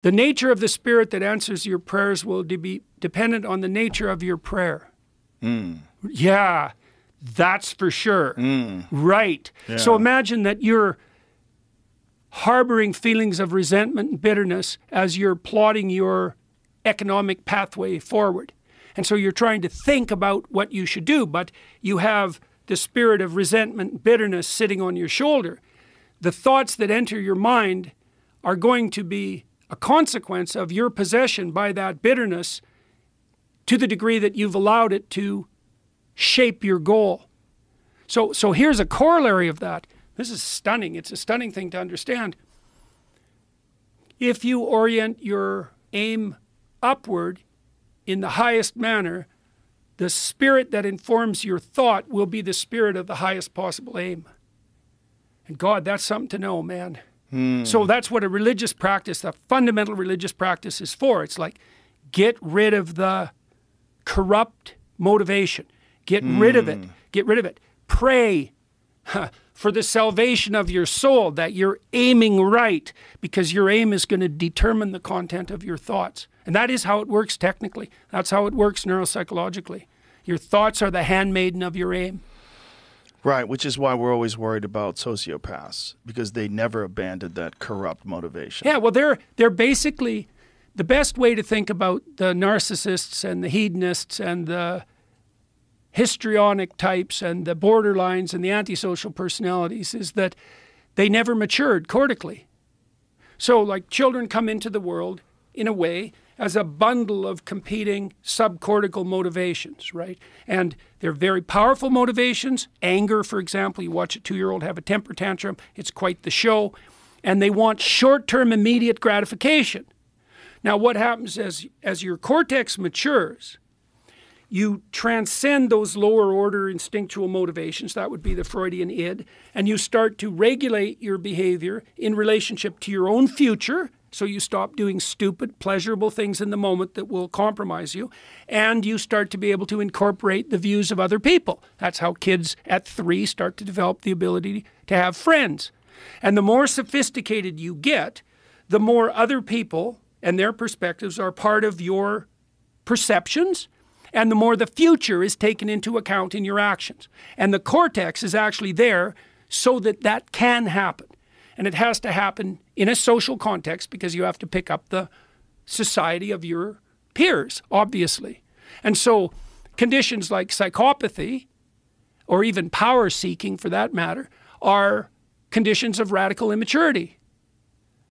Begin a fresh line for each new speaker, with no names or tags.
The nature of the Spirit that answers your prayers will be dependent on the nature of your prayer. Yeah, that's for sure. Right.
Yeah.
So imagine that you're harboring feelings of resentment and bitterness as you're plotting your economic pathway forward. And so you're trying to think about what you should do, but you have the spirit of resentment and bitterness sitting on your shoulder. The thoughts that enter your mind are going to be a consequence of your possession by that bitterness to the degree that you've allowed it to shape your goal. So here's a corollary of that. This is stunning. It's a stunning thing to understand. If you orient your aim upward in the highest manner, the spirit that informs your thought will be the spirit of the highest possible aim. And God, that's something to know, man. So that's what a religious practice, a fundamental religious practice is for. It's like, get rid of the corrupt motivation. Get rid of it. Get rid of it. Pray for the salvation of your soul, that you're aiming right, because your aim is going to determine the content of your thoughts. And that is how it works technically. That's how it works neuropsychologically. Your thoughts are the handmaiden of your aim.
Right, which is why we're always worried about sociopaths, because they never abandoned that corrupt motivation.
Yeah, well, they're basically, the best way to think about the narcissists and the hedonists and the histrionic types and the borderlines and the antisocial personalities is that they never matured cortically. So like children come into the world in a way as a bundle of competing subcortical motivations, right? And they're very powerful motivations. Anger, for example, you watch a 2-year-old have a temper tantrum, it's quite the show. And they want short-term immediate gratification. Now what happens as your cortex matures, you transcend those lower order instinctual motivations, that would be the Freudian id, and you start to regulate your behavior in relationship to your own future. So you stop doing stupid, pleasurable things in the moment that will compromise you, and you start to be able to incorporate the views of other people. That's how kids at 3 start to develop the ability to have friends. And the more sophisticated you get, the more other people and their perspectives are part of your perceptions, and the more the future is taken into account in your actions. And the cortex is actually there so that that can happen. And it has to happen in a social context because you have to pick up the society of your peers, obviously. And so conditions like psychopathy, or even power seeking for that matter, are conditions of radical immaturity.